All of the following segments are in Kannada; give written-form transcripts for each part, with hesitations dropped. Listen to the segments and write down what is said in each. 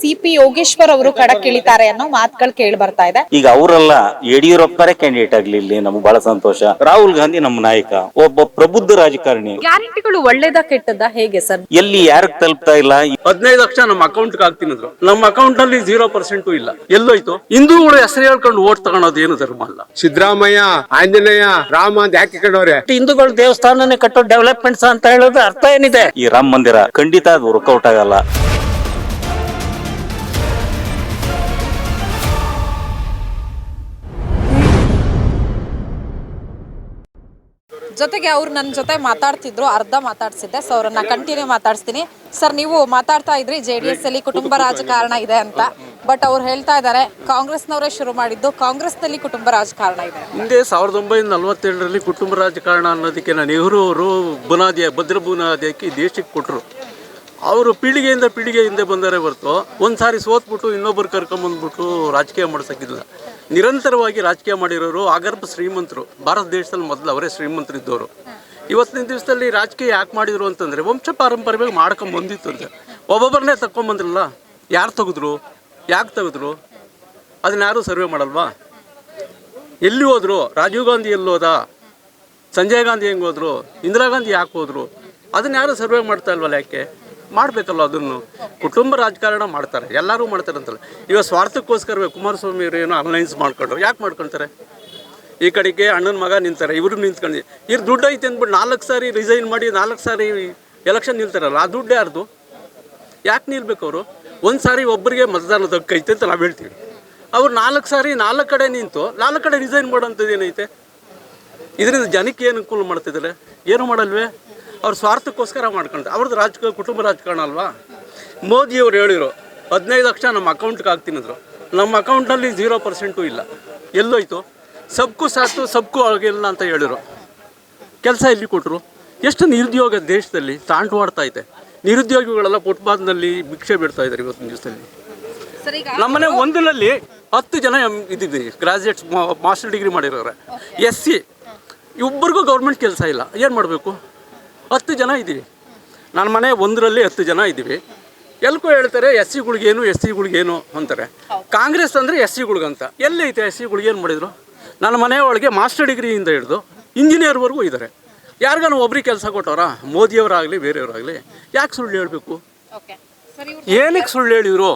CP ಯೋಗೇಶ್ವರ್ ಅವರು ಕಣಕ್ಕಿಳಿತಾರೆ ಅನ್ನೋ ಮಾತುಗಳು ಕೇಳಿ ಬರ್ತಾ ಇದೆ. ಈಗ ಅವರೆಲ್ಲ ಯಡಿಯೂರಪ್ಪರೇ ಕ್ಯಾಂಡಿಡೇಟ್ ಆಗ್ಲಿ ಇಲ್ಲಿ ನಮ್ಗೆ ಬಹಳ ಸಂತೋಷ. ರಾಹುಲ್ ಗಾಂಧಿ ನಮ್ಮ ನಾಯಕ, ಒಬ್ಬ ಪ್ರಬುದ್ಧ ರಾಜಕಾರಣಿ. ಗ್ಯಾರಂಟಿಗಳು ಒಳ್ಳೇದ ಕೆಟ್ಟದ ಹೇಗೆ ಸರ್? ಎಲ್ಲಿ ಯಾರಿಗೆ ತಲುಪ್ತಾ ಇಲ್ಲ. 15 ಲಕ್ಷ ನಮ್ಮ ಅಕೌಂಟ್ ಹಾಕ್ತಿನಿದ್ರು, ನಮ್ಮ ಅಕೌಂಟ್ ನಲ್ಲಿ 0% ಇಲ್ಲ. ಎಲ್ಲೋಯ್ತು? ಹಿಂದೂಗಳು ಹೆಸರು ಹೇಳ್ಕೊಂಡು ಓಟ್ ತಗೊಳೋದು ಏನು ಧರ್ಮ ಅಲ್ಲ. ಸಿದ್ದರಾಮಯ್ಯ, ಆಂಜನೇಯ, ರಾಮ ಅಂತ ಯಾಕೆ ಕಂಡವ್ರೆ? ಹಿಂದೂಗಳು ದೇವಸ್ಥಾನನೇ ಕಟ್ಟೋ ಡೆವಲಪ್ಮೆಂಟ್ಸ್ ಅಂತ ಹೇಳೋದು ಅರ್ಥ ಏನಿದೆ? ಈ ರಾಮ ಮಂದಿರ ಖಂಡಿತ ಅದು ವರ್ಕೌಟ್ ಆಗಲ್ಲ. ಜೊತೆಗೆ ಅವ್ರು ನನ್ನ ಜೊತೆ ಮಾತಾಡ್ತಿದ್ರು, ಅರ್ಧ ಮಾತಾಡ್ಸಿದ್ದೆ. ಸೊ ಅವ್ರನ್ನ ಕಂಟಿನ್ಯೂ ಮಾತಾಡ್ಸ್ತೀನಿ. ಸರ್, ನೀವು ಮಾತಾಡ್ತಾ ಇದ್ರಿ JDS ಅಲ್ಲಿ ಕುಟುಂಬ ರಾಜಕಾರಣ ಇದೆ ಅಂತ, ಬಟ್ ಅವ್ರು ಹೇಳ್ತಾ ಇದ್ದಾರೆ ಕಾಂಗ್ರೆಸ್ನವರೇ ಶುರು ಮಾಡಿದ್ದು, ಕಾಂಗ್ರೆಸ್ನಲ್ಲಿ ಕುಟುಂಬ ರಾಜಕಾರಣ ಇದೆ. ಹಿಂದೆ 1947ರಲ್ಲಿ ಕುಟುಂಬ ರಾಜಕಾರಣ ಅನ್ನೋದಕ್ಕೆ ನೆಹರು ಅವರು ಭದ್ರ ಬುನಾದಿ ಹಾಕಿ ದೇಶಕ್ಕೆ ಕೊಟ್ಟರು. ಅವರು ಪೀಳಿಗೆಯಿಂದ ಹಿಂದೆ ಬಂದರೆ ಹೊರತು ಒಂದ್ಸಾರಿ ಸೋತ್ಬಿಟ್ಟು ಇನ್ನೊಬ್ಬರು ಕರ್ಕೊಂಬಂದ್ಬಿಟ್ಟು ರಾಜಕೀಯ ಮಾಡ್ಸಕ್ಕಿಲ್ಲ. ನಿರಂತರವಾಗಿ ರಾಜಕೀಯ ಮಾಡಿರೋರು ಆಗರ್ಭ ಶ್ರೀಮಂತರು. ಭಾರತ ದೇಶದಲ್ಲಿ ಮೊದಲು ಅವರೇ ಶ್ರೀಮಂತರು ಇದ್ದವರು. ಇವತ್ತಿನ ದಿವಸದಲ್ಲಿ ರಾಜಕೀಯ ಯಾಕೆ ಮಾಡಿದ್ರು ಅಂತಂದರೆ ವಂಶ ಪಾರಂಪರ್ಯವಾಗಿ ಮಾಡ್ಕೊಂಡು ಬಂದಿತ್ತು ಅಂತ. ಒಬ್ಬೊಬ್ಬರನ್ನೇ ತಗೊಂಬಂದ್ರಲ್ಲ, ಯಾರು ತೆಗೆದ್ರು, ಯಾಕೆ ತೆಗೆದ್ರು ಅದನ್ನ ಯಾರೂ ಸರ್ವೆ ಮಾಡಲ್ವಾ? ಎಲ್ಲಿ ಹೋದ್ರು? ರಾಜೀವ್ ಗಾಂಧಿ ಎಲ್ಲಿ ಹೋದ? ಸಂಜಯ್ ಗಾಂಧಿ ಹೆಂಗೆ ಹೋದ್ರು? ಇಂದಿರಾ ಗಾಂಧಿ ಯಾಕೆ ಹೋದ್ರು? ಅದನ್ನ ಯಾರು ಸರ್ವೆ ಮಾಡ್ತಾ ಇಲ್ವಲ್ಲ? ಯಾಕೆ ಮಾಡಬೇಕಲ್ಲ? ಅದನ್ನು ಕುಟುಂಬ ರಾಜಕಾರಣ ಮಾಡ್ತಾರೆ, ಎಲ್ಲರೂ ಮಾಡ್ತಾರೆ ಅಂತಲ್ಲ. ಈಗ ಸ್ವಾರ್ಥಕ್ಕೋಸ್ಕರವೇ ಕುಮಾರಸ್ವಾಮಿ ಅವರು ಏನೋ ಅಲೈನ್ಸ್ ಮಾಡ್ಕೊಂಡ್ರು. ಯಾಕೆ ಮಾಡ್ಕೊಳ್ತಾರೆ? ಈ ಕಡೆಗೆ ಅಣ್ಣನ ಮಗ ನಿಂತಾರೆ, ಇವರು ನಿಂತ್ಕೊಂಡು ಇವ್ರು ದುಡ್ಡು ಐತೆ ಅಂದ್ಬಿಟ್ಟು 4 ಸಾರಿ ರಿಸೈನ್ ಮಾಡಿ 4 ಸಾರಿ ಎಲೆಕ್ಷನ್ ನಿಲ್ತಾರಲ್ಲ, ಆ ದುಡ್ಡು ಯಾರ್ದು? ಯಾಕೆ ನಿಲ್ಬೇಕು ಅವರು? ಒಂದು ಸಾರಿ ಒಬ್ಬರಿಗೆ ಮತದಾನದ ಹಕ್ಕು ಐತೆ ಅಂತ ನಾವು ಹೇಳ್ತೀವಿ. ಅವ್ರು 4 ಸಾರಿ 4 ಕಡೆ ನಿಂತು 4 ಕಡೆ ರಿಸೈನ್ ಮಾಡೋಂಥದ್ದು ಏನೈತೆ? ಇದರಿಂದ ಜನಕ್ಕೆ ಏನು ಅನುಕೂಲ ಮಾಡ್ತಿದ್ದಾರೆ? ಏನೂ ಮಾಡಲ್ವೇ? ಅವ್ರು ಸ್ವಾರ್ಥಕ್ಕೋಸ್ಕರ ಮಾಡ್ಕೊಳ್ತಾರೆ. ಅವ್ರದ್ದು ಕುಟುಂಬ ರಾಜಕಾರಣ ಅಲ್ವಾ? ಮೋದಿಯವ್ರು ಹೇಳಿರೋ 15 ಲಕ್ಷ ನಮ್ಮ ಅಕೌಂಟ್ಗೆ ಹಾಕ್ತಿನಿದ್ರು, ನಮ್ಮ ಅಕೌಂಟ್ನಲ್ಲಿ 0% ಇಲ್ಲ. ಎಲ್ಲೋಯ್ತು? ಸಬ್ಕು ಸಾತು ಸಬ್ಕು ಆಗಿಲ್ಲ ಅಂತ ಹೇಳಿರು. ಕೆಲಸ ಎಲ್ಲಿ ಕೊಟ್ಟರು? ಎಷ್ಟು ನಿರುದ್ಯೋಗ ದೇಶದಲ್ಲಿ ತಾಂಡವಾಡ್ತಾ ಇದೆ. ನಿರುದ್ಯೋಗಿಗಳೆಲ್ಲ ಫುಟ್ಪಾತ್ನಲ್ಲಿ ಭಿಕ್ಷೆ ಬಿಡ್ತಾ ಇದ್ದಾರೆ ಇವತ್ತಿನ ದಿವಸದಲ್ಲಿ. ನಮ್ಮನೆ ಒಂದರಲ್ಲಿ 10 ಜನ ಇದ್ದೀವಿ, ಗ್ರಾಜುಯೇಟ್ಸ್, ಮಾಸ್ಟರ್ ಡಿಗ್ರಿ ಮಾಡಿರೋರೆ. SC ಇಬ್ಬರಿಗೂ ಗೌರ್ಮೆಂಟ್ ಕೆಲಸ ಇಲ್ಲ. ಏನು ಮಾಡಬೇಕು? 10 ಜನ ಇದ್ದೀವಿ. ನನ್ನ ಮನೆ ಒಂದರಲ್ಲಿ 10 ಜನ ಇದ್ದೀವಿ. ಎಲ್ಕೋ ಹೇಳ್ತಾರೆ SC ಗಳಿಗೇನು ಅಂತಾರೆ. ಕಾಂಗ್ರೆಸ್ ಅಂದರೆ SC ಗಳಿಗಂತ. ಎಲ್ಲೈತೆ SC ಏನು ಮಾಡಿದ್ರು? ನನ್ನ ಮನೆ ಒಳಗೆ ಮಾಸ್ಟರ್ ಡಿಗ್ರಿಯಿಂದ ಹಿಡಿದು ಇಂಜಿನಿಯರ್ವರೆಗೂ ಇದ್ದಾರೆ. ಯಾರಿಗಾನು ಒಬ್ರಿಗೆ ಕೆಲಸ ಕೊಟ್ಟವ್ರಾ? ಮೋದಿಯವರಾಗಲಿ ಬೇರೆಯವರಾಗಲಿ. ಯಾಕೆ ಸುಳ್ಳು ಹೇಳಬೇಕು? ಏನಕ್ಕೆ ಸುಳ್ಳು ಹೇಳಿದ್ರು?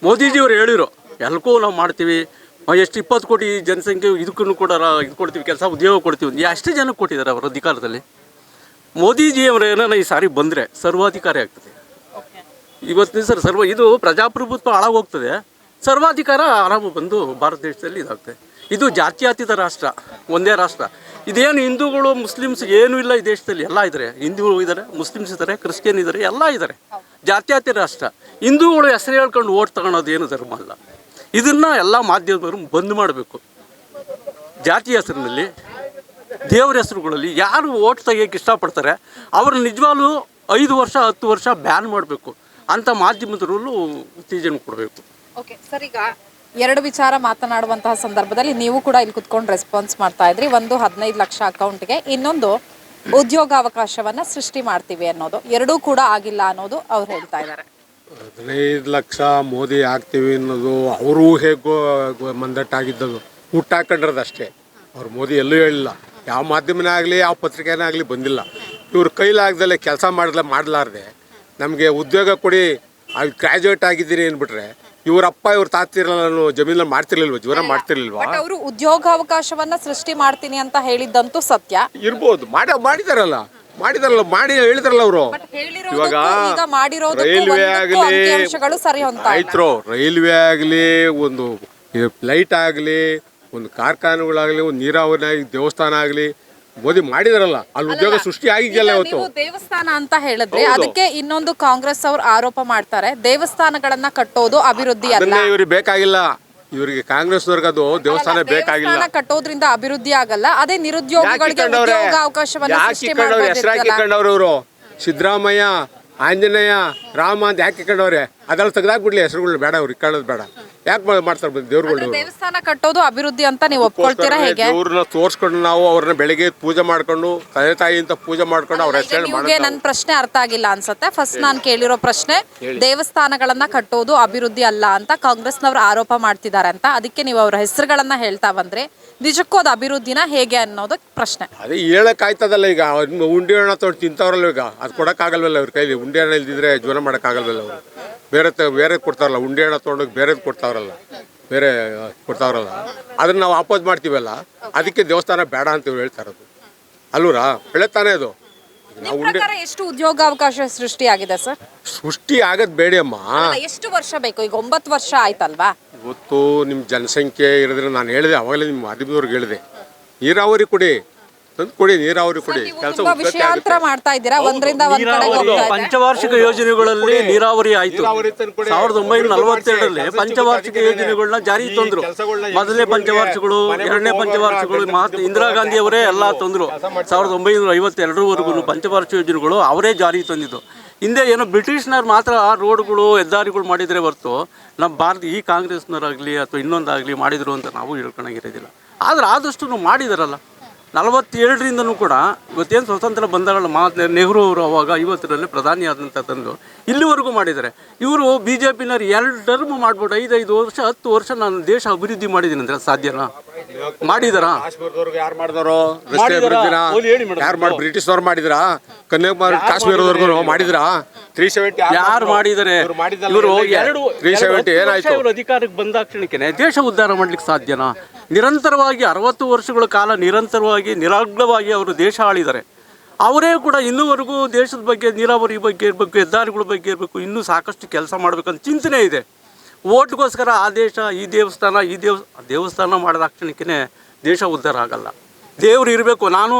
ಮೋದಿಜಿಯವರು ಹೇಳಿರು ಎಲ್ಕೋ ನಾವು ಮಾಡ್ತೀವಿ, ಎಷ್ಟು 20 ಕೋಟಿ ಜನಸಂಖ್ಯೆ ಇದಕ್ಕೂ ಕೂಡ ಇದು ಕೊಡ್ತೀವಿ, ಕೆಲಸ ಉದ್ಯೋಗ ಕೊಡ್ತೀವಿ. ಎಷ್ಟು ಜನಕ್ಕೆ ಕೊಟ್ಟಿದ್ದಾರೆ ಅವರ ಅಧಿಕಾರದಲ್ಲಿ? ಮೋದಿಜಿಯವರು ಏನೋ ಈ ಸಾರಿ ಬಂದರೆ ಸರ್ವಾಧಿಕಾರಿ ಆಗ್ತದೆ. ಇವತ್ತಿನ ದಿವಸ ಇದು ಪ್ರಜಾಪ್ರಭುತ್ವ ಹಾಳಾಗೋಗ್ತದೆ. ಸರ್ವಾಧಿಕಾರ ಆರಾಮ ಬಂದು ಭಾರತ ದೇಶದಲ್ಲಿ ಇದಾಗ್ತದೆ. ಇದು ಜಾತ್ಯತೀತ ರಾಷ್ಟ್ರ, ಒಂದೇ ರಾಷ್ಟ್ರ. ಇದೇನು ಹಿಂದೂಗಳು ಮುಸ್ಲಿಮ್ಸ್ ಏನೂ ಇಲ್ಲ ಈ ದೇಶದಲ್ಲಿ. ಎಲ್ಲ ಇದ್ದಾರೆ, ಹಿಂದೂಗಳು ಇದ್ದಾರೆ, ಮುಸ್ಲಿಮ್ಸ್ ಇದ್ದಾರೆ, ಕ್ರಿಶ್ಚಿಯನ್ ಇದ್ದಾರೆ, ಎಲ್ಲ ಇದ್ದಾರೆ. ಜಾತ್ಯತೀತ ರಾಷ್ಟ್ರ. ಹಿಂದೂಗಳು ಹೆಸರು ಹೇಳ್ಕೊಂಡು ಓಟ್ ತಗೊಳೋದು ಏನು ಧರ್ಮ ಅಲ್ಲ. ಇದನ್ನು ಎಲ್ಲ ಮಾಧ್ಯಮದವರು ಬಂದ್ ಮಾಡಬೇಕು. ಜಾತಿ ಹೆಸರಿನಲ್ಲಿ, ದೇವರ ಹೆಸರುಗಳಲ್ಲಿ ಯಾರು ಓಟ್ ತೆಗಿಯೋಕ್ಕೆ ಇಷ್ಟಪಡ್ತಾರೆ ಅವ್ರು ನಿಜವಾಗ್ಲೂ 5 ವರ್ಷ 10 ವರ್ಷ ಬ್ಯಾನ್ ಮಾಡಬೇಕು. ಅಂಥ ಮಾಧ್ಯಮದಲ್ಲೂ ಉತ್ತೇಜನ ಕೊಡಬೇಕು. ಓಕೆ ಸರ್, ಈಗ 2 ವಿಚಾರ ಮಾತನಾಡುವಂತಹ ಸಂದರ್ಭದಲ್ಲಿ ನೀವು ಕೂಡ ಇಲ್ಲಿ ಕುತ್ಕೊಂಡು ರೆಸ್ಪಾನ್ಸ್ ಮಾಡ್ತಾ ಇದ್ರಿ. ಒಂದು 15 ಲಕ್ಷ ಅಕೌಂಟ್ಗೆ, ಇನ್ನೊಂದು ಉದ್ಯೋಗಾವಕಾಶವನ್ನು ಸೃಷ್ಟಿ ಮಾಡ್ತೀವಿ ಅನ್ನೋದು. ಎರಡೂ ಕೂಡ ಆಗಿಲ್ಲ ಅನ್ನೋದು ಅವ್ರು ಹೇಳ್ತಾ ಇದ್ದಾರೆ. 15 ಲಕ್ಷ ಮೋದಿ ಹಾಕ್ತೀವಿ ಅನ್ನೋದು ಅವರು ಹೇಗೋ ಮಂದಟ್ಟಾಗಿದ್ದದು, ಹುಟ್ಟಾಕೊಂಡ್ರದ್ದು ಅಷ್ಟೇ. ಅವ್ರು ಮೋದಿ ಎಲ್ಲೂ ಹೇಳಿಲ್ಲ. ಯಾವ ಮಾಧ್ಯಮನೇ ಆಗಲಿ, ಯಾವ ಪತ್ರಿಕೆನೇ ಆಗಲಿ ಬಂದಿಲ್ಲ. ಇವ್ರ ಕೈಲಾಗ್ದಲ್ಲೇ ಕೆಲಸ ಮಾಡಲಾರ್ದೆ ನಮಗೆ ಉದ್ಯೋಗ ಕೊಡಿ, ಅಲ್ಲಿ ಗ್ರಾಜುಯೇಟ್ ಆಗಿದ್ದೀನಿ ಅಂದ್ಬಿಟ್ರೆ ಇವರಪ್ಪ ಇವ್ರು ತಾತಿರಲ್ಲ, ಜಮೀನಲ್ಲಿ ಮಾಡ್ತಿರ್ಲಿಲ್ವ, ಜೀವನ ಮಾಡ್ತಿರ್ಲಿಲ್ವಾ? ಅವರು ಉದ್ಯೋಗಾವಕಾಶವನ್ನ ಸೃಷ್ಟಿ ಮಾಡ್ತೀನಿ ಅಂತ ಹೇಳಿದ್ದಂತೂ ಸತ್ಯ ಇರ್ಬೋದು. ಮಾಡಿದಾರಲ್ಲ ಮಾಡಿ ಹೇಳಿದ್ರಲ್ಲ ಅವರು. ಇವಾಗ ರೈಲ್ವೆ ಆಗಲಿ, ಆಯ್ತು, ರೈಲ್ವೆ ಆಗಲಿ, ಒಂದು ಫ್ಲೈಟ್ ಆಗಲಿ, ಒಂದು ಕಾರ್ಖಾನೆಗಳಾಗಲಿ, ಒಂದು ನೀರಾವರಿ ಆಗಲಿ, ದೇವಸ್ಥಾನ ಆಗಲಿ ಮೋದಿ ಮಾಡಿದಾರಲ್ಲ. ಅಲ್ಲಿ ಉದ್ಯೋಗ ಸೃಷ್ಟಿ ಆಗಿದೆಯಲ್ಲ. ಇವತ್ತು ದೇವಸ್ಥಾನ ಅಂತ ಹೇಳಿದ್ರೆ ಅದಕ್ಕೆ ಇನ್ನೊಂದು ಕಾಂಗ್ರೆಸ್ ಅವರು ಆರೋಪ ಮಾಡ್ತಾರೆ, ದೇವಸ್ಥಾನಗಳನ್ನ ಕಟ್ಟೋದು ಅಭಿವೃದ್ಧಿ ಅಲ್ಲ. ಇವ್ರಿಗೆ ಬೇಕಾಗಿಲ್ಲ, ಇವರಿಗೆ ಕಾಂಗ್ರೆಸ್ನವ್ರಿಗೆ ಅದು ದೇವಸ್ಥಾನ ಬೇಕಾಗಿಲ್ಲ. ಕಟ್ಟೋದ್ರಿಂದ ಅಭಿವೃದ್ಧಿ ಆಗಲ್ಲ. ಅದೇ ನಿರುದ್ಯೋಗಿಗಳಿಗೆ ಉದ್ಯೋಗಾವಕಾಶವನ್ನು ಸೃಷ್ಟಿ ಹೆಸರಾಕಿ ಕಂಡವ್ರು ಇವರು. ಸಿದ್ದರಾಮಯ್ಯ, ಆಂಜನೇಯ, ರಾಮ ಅಂತ ಯಾಕೆ ಕಂಡವ್ರೆ? ಅದೆಲ್ಲ ತೆಗ್ದಾಕ್ಬಿಡ್ಲಿ, ಹೆಸರುಗಳು ಬೇಡ, ಅವ್ರು ಇಕ್ಕೊಳ್ಳೋದು ಬೇಡ. ಯಾಕೆ ಮಾಡ್ತಾರೆ ದೇವ್ರುಗಳು? ದೇವಸ್ಥಾನ ಕಟ್ಟೋದು ಅಭಿವೃದ್ಧಿ ಅಂತ ನೀವು ಒಪ್ಕೊಳ್ತೀರಾ ಹೇಗೆ? ದೇವ್ರನ್ನ ತೋರಿಸ್ಕೊಂಡು ನಾವು ಅವ್ರನ್ನ ಬೆಳಿಗ್ಗೆ ಪೂಜೆ ಮಾಡ್ಕೊಂಡು ತಂದೆ ತಾಯಿ ಅಂತ ಪೂಜೆ ಮಾಡ್ಕೊಂಡು ಅವ್ರ ಹೆಸರು ನಿಮಗೆ ನನ್ನ ಪ್ರಶ್ನೆ ಅರ್ಥ ಆಗಿಲ್ಲ ಅನ್ಸುತ್ತೆ. ಫಸ್ಟ್ ನಾನು ಕೇಳಿರೋ ಪ್ರಶ್ನೆ, ದೇವಸ್ಥಾನಗಳನ್ನ ಕಟ್ಟೋದು ಅಭಿವೃದ್ಧಿ ಅಲ್ಲ ಅಂತ ಕಾಂಗ್ರೆಸ್ನವರು ಆರೋಪ ಮಾಡ್ತಿದ್ದಾರೆ ಅಂತ, ಅದಕ್ಕೆ ನೀವು ಅವ್ರ ಹೆಸರುಗಳನ್ನ ಹೇಳ್ತಾ ಬಂದ್ರೆ ನಿಜಕ್ಕೂ ಅದು ಅಭಿವೃದ್ಧಿನ ಹೇಗೆ ಅನ್ನೋದು ಪ್ರಶ್ನೆ. ಅದೇ ಹೇಳಕ್ ಆಯ್ತದಲ್ಲ. ಈಗ ಉಂಡಿ ಹಣ ತೊಗೊಂಡು ತಿಂತವ್ರಲ್ಲ, ಈಗ ಅದು ಕೊಡೋಕ್ಕಾಗಲ್ವಲ್ಲ ಅವ್ರ ಕೈಲಿ. ಉಂಡಿ ಹಣ ಇಲ್ದಿದ್ರೆ ಜೀವನ ಮಾಡೋಕ್ಕಾಗಲ್ವಲ್ಲ ಅವರು. ಬೇರೆ ಕೊಡ್ತಾರಲ್ಲ, ಉಂಡಿ ಹಣ ತೊಗೊಂಡೋಗಿ ಬೇರೆ ಕೊಡ್ತಾವ್ರಲ್ಲ, ಅದನ್ನ ನಾವು ಆಪೋಸ್ ಮಾಡ್ತೀವಲ್ಲ, ಅದಕ್ಕೆ ದೇವಸ್ಥಾನ ಬೇಡ ಅಂತ ಹೇಳ್ತಾ ಇರೋದು ಅಲ್ವರಾ? ಬೆಳೆತಾನೆ ಅದು. ನಿಮ್ಮ ಪ್ರಕಾರ ಎಷ್ಟು ಉದ್ಯೋಗಾವಕಾಶ ಸೃಷ್ಟಿಯಾಗಿದೆ ಸರ್? ಸೃಷ್ಟಿ ಆಗದ್ ಬೇಡಿ ಅಮ್ಮ. ಎಷ್ಟು ವರ್ಷ ಬೇಕು? ಈಗ 9 ವರ್ಷ ಆಯ್ತಲ್ವಾ? ಇವತ್ತು ನಿಮ್ಮ ಜನಸಂಖ್ಯೆ ಇರೋದ್ರೆ ನಾನು ಹೇಳಿದೆ, ಅವಾಗಲೇ ನಿಮ್ಮ ಮಾಧ್ಯಮದವ್ರಿಗೆ ಹೇಳಿದೆ, ನೀರಾವರಿ ಕೊಡಿ, ತಂದು ಕೊಡಿ, ನೀರಾವರಿ ಕೊಡಿ. ಕೆಲಸ ವಿಷಯಾಂತರ ಮಾಡ್ತಾ ಇದ್ದೀರಾ, ಒಂದರಿಂದ ಒಂದ್ ಕಡೆ ಹೋಗ್ತಾ ಇದೆ. ಪಂಚವಾರ್ಷಿಕ ಯೋಜನೆಗಳಲ್ಲಿ ನೀರಾವರಿ ಆಯ್ತು. 1942ರಲ್ಲಿ ಪಂಚವಾರ್ಷಿಕ ಯೋಜನೆಗಳನ್ನ ಜಾರಿ ತಂದ್ರು. ಮೊದಲನೇ ಪಂಚವಾರ್ಷಿಕಗಳು, ಎರಡನೇ ಪಂಚವಾರ್ಷಿಕಗಳು ಇಂದಿರಾ ಗಾಂಧಿ ಅವರೇ ಎಲ್ಲ ತಂದ್ರು. 1952ವರೆಗೂ ಪಂಚವಾರ್ಷಿಕ ಯೋಜನೆಗಳು ಅವರೇ ಜಾರಿ ತಂದಿದ್ದು. ಹಿಂದೆ ಏನೋ ಬ್ರಿಟಿಷ್ನವ್ರು ಮಾತ್ರ ರೋಡ್ಗಳು ಹೆದ್ದಾರಿಗಳು ಮಾಡಿದರೆ ಹೊರತು ನಮ್ಮ ಭಾರತ ಈ ಕಾಂಗ್ರೆಸ್ನವರಾಗಲಿ ಅಥವಾ ಇನ್ನೊಂದಾಗಲಿ ಮಾಡಿದ್ರು ಅಂತ ನಾವು ಹೇಳ್ಕೊಳಂಗಿರೋದಿಲ್ಲ. ಆದರೆ ಆದಷ್ಟು ಮಾಡಿದಾರಲ್ಲ. 47ರಿಂದನೂ ಕೂಡ ಇವತ್ತೇನು ಸ್ವತಂತ್ರ ಬಂದಾಗಲ್ಲ ನೆಹರು ಅವರು ಅವಾಗ 50ರಲ್ಲಿ ಪ್ರಧಾನಿ ಆದಂಥ ತಂದು ಇಲ್ಲಿವರೆಗೂ ಮಾಡಿದ್ದಾರೆ. ಇವರು BJPನವ್ರು 2 ಟರ್ಮ್ ಮಾಡ್ಬಿಟ್ಟು 5 ವರ್ಷ 10 ವರ್ಷ ನಾನು ದೇಶ ಅಭಿವೃದ್ಧಿ ಮಾಡಿದ್ದೀನಿ ಅಂದರೆ ಸಾಧ್ಯನಾ? ಮಾಡಿದಾರಾ? ಯಾರು ಮಾಡಿದಾರೋ ರಸ್ತೆ ಅಭಿವೃದ್ಧಿನ? ಯಾರು ಮಾಡಿ? ಬ್ರಿಟಿಷ್ನವ್ರು ಮಾಡಿದ್ರಾ? ಕನ್ಯಾಕುಮಾರಿ ಕಾಶ್ಮೀರದವರೆಗೂ ಮಾಡಿದ್ರಾ? 370 ಯಾರು ಮಾಡಿದ್ದಾರೆ? ಇವರು 370 ಏನಾಯ್ತು? ಅಧಿಕಾರಕ್ಕೆ ಬಂದಾಕ್ಷಣಕ್ಕೆ ದೇಶ ಉದ್ಧಾರ ಮಾಡ್ಲಿಕ್ಕೆ ಸಾಧ್ಯನಾ? ನಿರಂತರವಾಗಿ 60 ವರ್ಷಗಳ ಕಾಲ ನಿರಂತರವಾಗಿ ನಿರಾಗ್ಲವಾಗಿ ಅವರು ದೇಶ ಆಳಿದ್ದಾರೆ. ಅವರೇ ಕೂಡ ಇನ್ನೂವರೆಗೂ ದೇಶದ ಬಗ್ಗೆ, ನೀರಾವರಿ ಬಗ್ಗೆ ಇರಬೇಕು, ಹೆದ್ದಾರಿಗಳ ಬಗ್ಗೆ ಇರಬೇಕು, ಇನ್ನೂ ಸಾಕಷ್ಟು ಕೆಲಸ ಮಾಡಬೇಕಂತ ಚಿಂತನೆ ಇದೆ. ಓಟ್ಗೋಸ್ಕರ ಆ ದೇಶ, ಈ ದೇವಸ್ಥಾನ ಮಾಡಿದಾಕ್ಷಣಕ್ಕೆ ದೇಶ ಉದ್ಧಾರ ಆಗಲ್ಲ. ದೇವ್ರು ಇರಬೇಕು. ನಾನು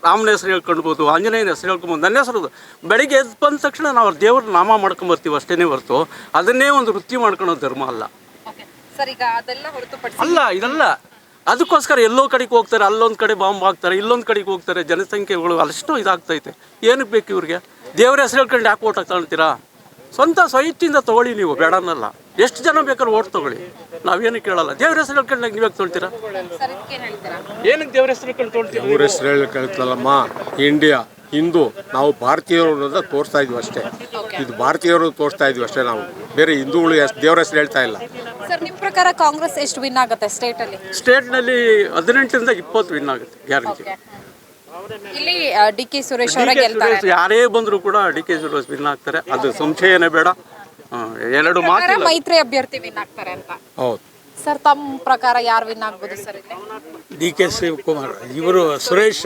ರಾಮನ ಹೆಸರು ಹೇಳ್ಕೊಳ್ಬೋದು, ಆಂಜನೇಯನ ಹೆಸರು ಹೇಳ್ಕೊಬೋದು, ನನ್ನ ಹೆಸರು ಬೆಳಿಗ್ಗೆ ಎದ್ದು ಬಂದ ತಕ್ಷಣ ನಾವು ದೇವ್ರ ನಾಮ ಮಾಡ್ಕೊಂಬರ್ತೀವಿ ಅಷ್ಟೇ ಹೊರತು ಅದನ್ನೇ ಒಂದು ವೃತ್ತಿ ಮಾಡ್ಕೊಳ್ಳೋ ಧರ್ಮ ಅಲ್ಲ. ಅಲ್ಲ ಇದಲ್ಲ. ಅದಕ್ಕೋಸ್ಕರ ಎಲ್ಲೋ ಕಡೆಗೆ ಹೋಗ್ತಾರೆ, ಅಲ್ಲೊಂದು ಕಡೆ ಬಾಂಬ್ ಹಾಕ್ತಾರೆ, ಇಲ್ಲೊಂದು ಕಡೆಗೆ ಹೋಗ್ತಾರೆ. ಜನಸಂಖ್ಯೆಗಳು ಅಷ್ಟು ಇದಾಗ್ತೈತೆ. ಏನಕ್ಕೆ ಬೇಕು ಇವ್ರಿಗೆ? ದೇವ್ರ ಹೆಸರು ಹೇಳ್ಕೊಂಡು ಯಾಕೆ ಓಟ್ ತಗೊಳ್ತೀರಾ? ಸ್ವಇಚ್ಛೆಯಿಂದ ತೊಗೊಳ್ಳಿ, ನೀವು ಬೇಡನ್ನಲ್ಲ. ಎಷ್ಟು ಜನ ಬೇಕಾದ್ರೂ ಓಟ್ ತೊಗೊಳ್ಳಿ, ನಾವೇನು ಕೇಳಲ್ಲ. ದೇವ್ರ ಹೆಸರು ಹೇಳ್ಕೊಂಡು ನೀವೇ ತೊಳ್ತೀರಾ? ಏನಕ್ಕೆ ದೇವ್ರ ಹೆಸರು ಹೇಳ್ಕೊಂಡು ತೊಳ್ತೀರಾ? ದೇವ್ರ ಹೆಸರು ಹೇಳ್ಕೊಳ್ತಲ್ಲಮ್ಮ. ಇಂಡಿಯಾ ಹಿಂದೂ, ನಾವು ಭಾರತೀಯರು ಅನ್ನೋದ ತೋರಿಸ್ತಾ ಇದ್ವಿ ಅಷ್ಟೇ. ಇದು ಭಾರತೀಯರು ತೋರಿಸ್ತಾ ಇದ್ವಿ ಅಷ್ಟೇ. ನಾವು ಬೇರೆ ಹಿಂದೂಗಳು ದೇವ್ರ ಹೆಸರು ಹೇಳ್ತಾ ಇಲ್ಲ. ಸರ್, ನಿಮ್ಮ ಪ್ರಕಾರ ಕಾಂಗ್ರೆಸ್ ಎಷ್ಟು ವಿನ್ ಆಗುತ್ತೆ ಸ್ಟೇಟಲ್ಲಿ? ಸ್ಟೇಟ್ನಲ್ಲಿ 18ರಿಂದ 20 ವಿನ್ ಆಗುತ್ತೆ ಗ್ಯಾರಂಟಿ. ಇಲ್ಲಿ DK ಸುರೇಶ್ ಅವರೇ ಗೆಲ್ತಾರೆ. ಯಾರೇ ಬಂದರೂ ಕೂಡ DK ಸುರೇಶ್ ವಿನ್ ಆಗ್ತಾರೆ, ಅದು ಸಂಶಯನೇ ಬೇಡ. 2 ಮಾತು. ಮೈತ್ರಿ ಅಭ್ಯರ್ಥಿ ವಿನ್ ಆಗ್ತಾರೆ ಅಂತ. ಹೌದು ಸರ್, ತಮ್ಮ ಪ್ರಕಾರ ಯಾರು ವಿನ್ ಆಗ್ಬೋದು ಸರ್? DK ಶಿವಕುಮಾರ್, ಇವರು ಸುರೇಶ್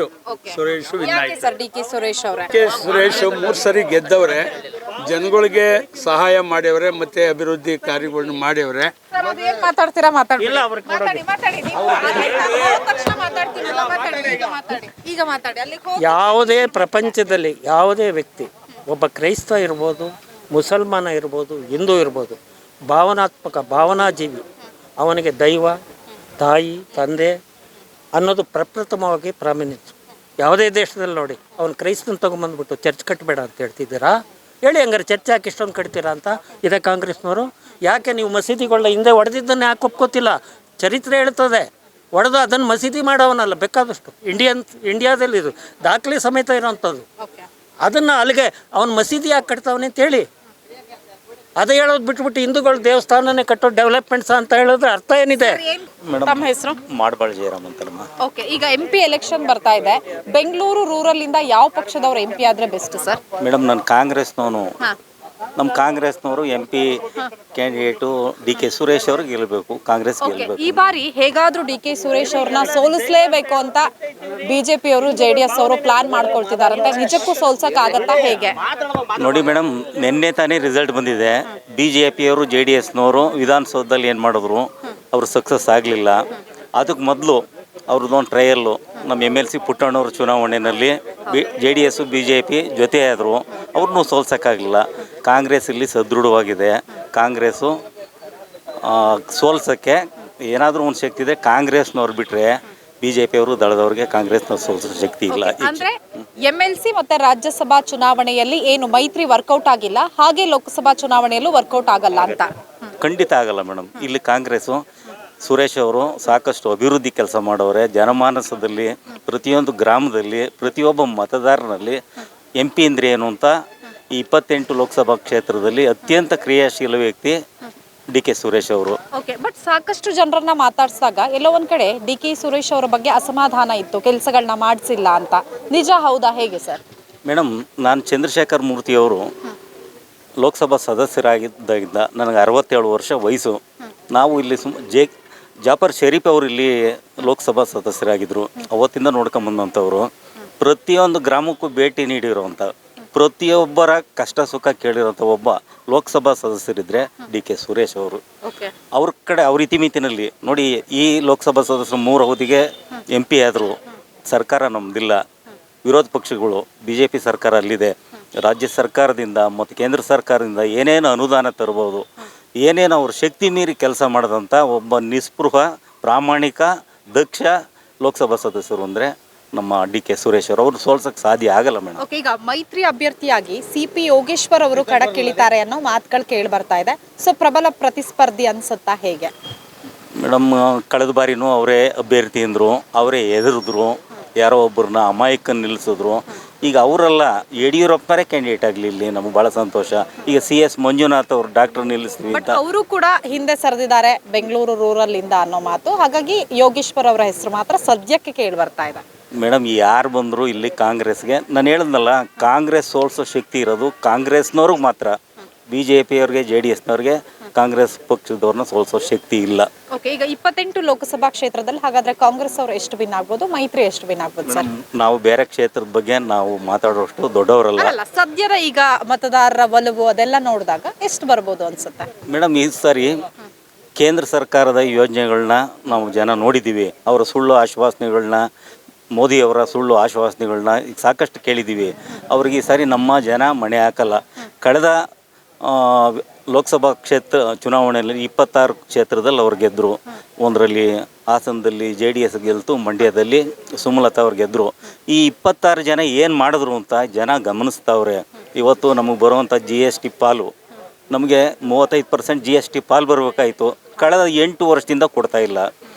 ವಿನ್ ಆಯ್ತು. ಸರ್, DK ಸುರೇಶ್ ಅವರೇ? DK ಸುರೇಶ್ 3 ಸರಿ ಗೆದ್ದವ್ರೆ, ಜನಗಳಿಗೆ ಸಹಾಯ ಮಾಡ್ಯವ್ರೆ, ಮತ್ತೆ ಅಭಿವೃದ್ಧಿ ಕಾರ್ಯಗಳನ್ನ ಮಾಡ್ಯವ್ರೆ. ಮಾತಾಡ್ತೀರಾ? ಯಾವುದೇ ಪ್ರಪಂಚದಲ್ಲಿ ಯಾವುದೇ ವ್ಯಕ್ತಿ, ಒಬ್ಬ ಕ್ರೈಸ್ತ ಇರ್ಬೋದು, ಮುಸಲ್ಮಾನ ಇರ್ಬೋದು, ಹಿಂದೂ ಇರ್ಬೋದು, ಭಾವನಾಜೀವಿ. ಅವನಿಗೆ ದೈವ, ತಾಯಿ, ತಂದೆ ಅನ್ನೋದು ಪ್ರಪ್ರಥಮವಾಗಿ ಪ್ರಾಮುಖ್ಯ. ಯಾವುದೇ ದೇಶದಲ್ಲಿ ನೋಡಿ, ಅವನು ಕ್ರೈಸ್ತನ ತೊಗೊಂಬಂದ್ಬಿಟ್ಟು ಚರ್ಚ್ ಕಟ್ಟಬೇಡ ಅಂತ ಹೇಳ್ತಿದ್ದೀರಾ? ಹೇಳಿ, ಹಂಗಾರೆ ಚರ್ಚ್ ಯಾಕೆ ಇಷ್ಟೊಂದು ಕಟ್ತೀರಾ ಅಂತ ಇದೆ ಕಾಂಗ್ರೆಸ್ನವರು. ಯಾಕೆ ನೀವು ಮಸೀದಿಗಳನ್ನ ಹಿಂದೆ ಹೊಡೆದಿದ್ದನ್ನು ಯಾಕೆ ಒಪ್ಕೋತಿಲ್ಲ? ಚರಿತ್ರೆ ಹೇಳ್ತದೆ, ಹೊಡೆದು ಅದನ್ನು ಮಸೀದಿ ಮಾಡೋವನಲ್ಲ ಬೇಕಾದಷ್ಟು. ಇಂಡಿಯಾದಲ್ಲಿ ಇದು ದಾಖಲೆ ಸಮೇತ ಇರೋವಂಥದ್ದು. ಅದನ್ನು ಅಲ್ಲಿಗೆ ಅವನು ಮಸೀದಿ ಯಾಕೆ ಕಟ್ತಾವನೆ ಅಂತ ಹೇಳಿ, ಅದೇ ಹೇಳೋದು ಬಿಟ್ಬಿಟ್ಟು ಹಿಂದೂಗಳು ದೇವಸ್ಥಾನನೇ ಕಟ್ಟೋ ಡೆವಲಪ್ಮೆಂಟ್ಸ್ ಅಂತ ಹೇಳಿದ್ರೆ ಅರ್ಥ ಏನಿದೆ? ತಮ್ಮ ಹೆಸರು? ಮಾಡಬಾಳ್ ಜಯರಾಮ್ ಅಂತಮ್ಮ. ಓಕೆ, ಈಗ MP ಎಲೆಕ್ಷನ್ ಬರ್ತಾ ಇದೆ. ಬೆಂಗಳೂರು ರೂರಲ್ ಇಂದ ಯಾವ ಪಕ್ಷದವರು MP ಆದ್ರೆ ಬೆಸ್ಟ್ ಸರ್? ಮೇಡಮ್, ನಾನು ಕಾಂಗ್ರೆಸ್ನವನು. ನಮ್ಮ ಕಾಂಗ್ರೆಸ್ನವರು MP ಕ್ಯಾಂಡಿಡೇಟು DK ಸುರೇಶ್ ಅವರು ಗೆಲ್ಲಬೇಕು, ಕಾಂಗ್ರೆಸ್ ಗೆಲ್ಲಬೇಕು. ಈ ಬಾರಿ ಹೇಗಾದ್ರೂ DK ಸುರೇಶ್ ಅವ್ರನ್ನ ಸೋಲಿಸಲೇಬೇಕು ಅಂತ BJP ಅವರು, JDS ಅವರು ಪ್ಲಾನ್ ಮಾಡ್ಕೊಳ್ತಿದಾರಂತೆ. ನಿಜಕ್ಕೂ ಸೋಲ್ಸಕ್ ಆಗತ್ತಾ ಹೇಗೆ? ನೋಡಿ ಮೇಡಮ್, ನಿನ್ನೆ ತಾನೇ ರಿಸಲ್ಟ್ ಬಂದಿದೆ. BJPಯವರು JDSನವರು ವಿಧಾನಸೌಧದಲ್ಲಿ ಏನು ಮಾಡಿದ್ರು, ಅವರು ಸಕ್ಸಸ್ ಆಗಲಿಲ್ಲ. ಅದಕ್ಕೆ ಮೊದಲು ಅವ್ರದ್ದೊಂದು ಟ್ರಯಲ್ಲು ನಮ್ಮ MLC ಪುಟ್ಟಣ್ಣವ್ರ ಚುನಾವಣೆಯಲ್ಲಿ JDS BJP ಜೊತೆ ಆದರು, ಅವ್ರನ್ನೂ ಸೋಲ್ಸೋಕ್ಕಾಗಲಿಲ್ಲ. ಕಾಂಗ್ರೆಸ್ ಇಲ್ಲಿ ಸದೃಢವಾಗಿದೆ. ಕಾಂಗ್ರೆಸ್ಸು ಸೋಲ್ಸೋಕ್ಕೆ ಏನಾದರೂ ಒಂದು ಶಕ್ತಿ ಇದೆ. ಕಾಂಗ್ರೆಸ್ನವ್ರು ಬಿಟ್ಟರೆ BJPಯವರು ದಳದವ್ರಿಗೆ ಕಾಂಗ್ರೆಸ್ನವ್ರು ಸೋಲ್ಸೋ ಶಕ್ತಿ ಇಲ್ಲ. ಅಂದ್ರೆ MLC ಮತ್ತೆ ರಾಜ್ಯಸಭಾ ಚುನಾವಣೆಯಲ್ಲಿ ಏನು ಮೈತ್ರಿ ವರ್ಕೌಟ್ ಆಗಿಲ್ಲ, ಹಾಗೆ ಲೋಕಸಭಾ ಚುನಾವಣೆಯಲ್ಲೂ ವರ್ಕೌಟ್ ಆಗಲ್ಲ ಅಂತ. ಖಂಡಿತ ಆಗಲ್ಲ ಮೇಡಮ್. ಇಲ್ಲಿ ಕಾಂಗ್ರೆಸ್ಸು ಸುರೇಶ್ ಅವರು ಸಾಕಷ್ಟು ಅಭಿವೃದ್ಧಿ ಕೆಲಸ ಮಾಡೋರೆ. ಜನಮಾನಸದಲ್ಲಿ ಪ್ರತಿಯೊಂದು ಗ್ರಾಮದಲ್ಲಿ ಪ್ರತಿಯೊಬ್ಬ ಮತದಾರನಲ್ಲಿ MP ಅಂದರೆ ಏನು ಅಂತ ಈ 28 ಲೋಕಸಭಾ ಕ್ಷೇತ್ರದಲ್ಲಿ ಅತ್ಯಂತ ಕ್ರಿಯಾಶೀಲ ವ್ಯಕ್ತಿ DK ಸುರೇಶ್ ಅವರು. ಓಕೆ, ಬಟ್ ಸಾಕಷ್ಟು ಜನರನ್ನ ಮಾತಾಡ್ಸಿದಾಗ ಎಲ್ಲೋ ಒಂದ್ ಕಡೆ DK ಸುರೇಶ್ ಅವರ ಬಗ್ಗೆ ಅಸಮಾಧಾನ ಇತ್ತು, ಕೆಲಸಗಳನ್ನ ಮಾಡಿಸಿಲ್ಲ ಅಂತ. ನಿಜ ಹೌದಾ, ಹೇಗೆ ಸರ್? ಮೇಡಮ್, ನಾನು ಚಂದ್ರಶೇಖರ್ ಮೂರ್ತಿಯವರು ಲೋಕಸಭಾ ಸದಸ್ಯರಾಗಿದ್ದಾಗಿದ್ದ ನನಗೆ 67 ವರ್ಷ ವಯಸ್ಸು. ನಾವು ಇಲ್ಲಿ ಜಾಫರ್ ಶರೀಫ್ ಅವರು ಇಲ್ಲಿ ಲೋಕಸಭಾ ಸದಸ್ಯರಾಗಿದ್ದರು. ಅವತ್ತಿಂದ ನೋಡ್ಕೊಂಬಂದಂಥವ್ರು. ಪ್ರತಿಯೊಂದು ಗ್ರಾಮಕ್ಕೂ ಭೇಟಿ ನೀಡಿರೋವಂಥ, ಪ್ರತಿಯೊಬ್ಬರ ಕಷ್ಟ ಸುಖ ಕೇಳಿರೋಂಥ ಒಬ್ಬ ಲೋಕಸಭಾ ಸದಸ್ಯರಿದ್ದರೆ DK ಸುರೇಶ್ ಅವರು. ಅವ್ರ ಕಡೆ ಅವ್ರ ಇತಿಮಿತಿನಲ್ಲಿ ನೋಡಿ, ಈ ಲೋಕಸಭಾ ಸದಸ್ಯರು 3 ಅವಧಿಗೆ MP ಆದರು. ಸರ್ಕಾರ ನಮ್ಮದಿಲ್ಲ, ವಿರೋಧ ಪಕ್ಷಗಳು BJP ಸರ್ಕಾರ ಅಲ್ಲಿದೆ. ರಾಜ್ಯ ಸರ್ಕಾರದಿಂದ ಮತ್ತು ಕೇಂದ್ರ ಸರ್ಕಾರದಿಂದ ಏನೇನು ಅನುದಾನ ತರ್ಬೋದು, ಏನೇನು ಅವ್ರ ಶಕ್ತಿ ಮೀರಿ ಕೆಲಸ ಮಾಡಿದಂಥ ಒಬ್ಬ ನಿಸ್ಪೃಹ ಪ್ರಾಮಾಣಿಕ ದಕ್ಷ ಲೋಕಸಭಾ ಸದಸ್ಯರು ಅಂದರೆ ನಮ್ಮ DK ಸುರೇಶ್ ಅವರು. ಅವ್ರು ಸೋಲ್ಸೋಕ್ಕೆ ಸಾಧ್ಯ ಆಗಲ್ಲ ಮೇಡಮ್. ಓಕೆ, ಈಗ ಮೈತ್ರಿ ಅಭ್ಯರ್ಥಿಯಾಗಿ CP ಯೋಗೇಶ್ವರ್ ಅವರು ಕಣಕ್ಕಿಳಿತಾರೆ ಅನ್ನೋ ಮಾತುಗಳು ಕೇಳಿ ಬರ್ತಾ ಇದೆ. ಸೊ ಪ್ರಬಲ ಪ್ರತಿಸ್ಪರ್ಧಿ ಅನ್ಸುತ್ತಾ, ಹೇಗೆ ಮೇಡಮ್? ಕಳೆದ ಬಾರಿನೂ ಅವರೇ ಅಭ್ಯರ್ಥಿ ಅಂದರು, ಅವರೇ ಎದುರಿದ್ರು, ಯಾರೋ ಒಬ್ಬರನ್ನ ಅಮಾಯಕನ್ನು ನಿಲ್ಲಿಸಿದ್ರು. ಈಗ ಅವರೆಲ್ಲ ಯಡಿಯೂರಪ್ಪರೇ ಕ್ಯಾಂಡಿಡೇಟ್ ಆಗಲಿ, ಇಲ್ಲಿ ನಮಗೆ ಭಾಳ ಸಂತೋಷ. ಈಗ CS ಮಂಜುನಾಥ್ ಅವರು ಡಾಕ್ಟರ್ ನಿಲ್ಲಿಸ್ತೀವಿ ಬಟ್ ಅಂತ ಅವರು ಕೂಡ ಹಿಂದೆ ಸರಿದಿದ್ದಾರೆ ಬೆಂಗಳೂರು ರೂರಲ್ ಇಂದ ಅನ್ನೋ ಮಾತು. ಹಾಗಾಗಿ ಯೋಗೇಶ್ವರ್ ಅವರ ಹೆಸರು ಮಾತ್ರ ಸದ್ಯಕ್ಕೆ ಕೇಳಿ ಬರ್ತಾ ಇದೆ. ಮೇಡಮ್, ಯಾರು ಬಂದರೂ ಇಲ್ಲಿ ಕಾಂಗ್ರೆಸ್ಗೆ, ನಾನು ಹೇಳಿದ್ನಲ್ಲ, ಕಾಂಗ್ರೆಸ್ ಸೋಲ್ಸೋ ಶಕ್ತಿ ಇರೋದು ಕಾಂಗ್ರೆಸ್ನವ್ರಿಗೆ ಮಾತ್ರ. BJP ಅವ್ರಿಗೆ JDSನವ್ರಿಗೆ ಕಾಂಗ್ರೆಸ್ ಪಕ್ಷದವ್ರನ್ನ ಸೋಲ್ಸೋ ಶಕ್ತಿ ಇಲ್ಲ. ಓಕೆ, ಈಗ 28 ಲೋಕಸಭಾ ಕ್ಷೇತ್ರದಲ್ಲಿ ಹಾಗಾದ್ರೆ ಕಾಂಗ್ರೆಸ್ ಅವರು ಎಷ್ಟು ವಿನ್ ಆಗ್ಬೋದು, ಮೈತ್ರಿ ಎಷ್ಟು ವಿನ್ ಆಗ್ಬೋದು ಸರ್? ನಾವು ಬೇರೆ ಕ್ಷೇತ್ರದ ಬಗ್ಗೆ ನಾವು ಮಾತಾಡೋಷ್ಟು ದೊಡ್ಡವರಲ್ಲ. ಅಲ್ಲ, ಸದ್ಯದ ಈಗ ಮತದಾರರ ಒಲವು ಅದೆಲ್ಲ ನೋಡಿದಾಗ ಎಷ್ಟು ಬರ್ಬೋದು ಅನ್ಸುತ್ತೆ ಮೇಡಮ್? ಈ ಸಾರಿ ಕೇಂದ್ರ ಸರ್ಕಾರದ ಯೋಜನೆಗಳನ್ನ ನಾವು ಜನ ನೋಡಿದ್ದೀವಿ. ಅವರ ಸುಳ್ಳು ಆಶ್ವಾಸನೆಗಳನ್ನ, ಮೋದಿಯವರ ಸುಳ್ಳು ಆಶ್ವಾಸನೆಗಳನ್ನ ಈಗ ಸಾಕಷ್ಟು ಕೇಳಿದ್ದೀವಿ. ಅವ್ರಿಗೆ ಈ ಸಾರಿ ನಮ್ಮ ಜನ ಮಣೆ ಹಾಕಲ್ಲ. ಕಳೆದ ಲೋಕಸಭಾ ಕ್ಷೇತ್ರ ಚುನಾವಣೆಯಲ್ಲಿ 26 ಕ್ಷೇತ್ರದಲ್ಲಿ ಅವ್ರು ಗೆದ್ದರು. ಒಂದರಲ್ಲಿ ಹಾಸನದಲ್ಲಿ JDS ಗೆಲ್ತು, ಮಂಡ್ಯದಲ್ಲಿ ಸುಮಲತಾ ಅವ್ರು ಗೆದ್ದರು. ಈ 26 ಜನ ಏನು ಮಾಡಿದ್ರು ಅಂತ ಜನ ಗಮನಿಸ್ತಾವ್ರೆ. ಇವತ್ತು ನಮಗೆ ಬರುವಂಥ GST ಪಾಲು, ನಮಗೆ 35% GST ಪಾಲು ಬರಬೇಕಾಯಿತು. ಕಳೆದ 8 ವರ್ಷದಿಂದ ಕೊಡ್ತಾ ಇಲ್ಲ.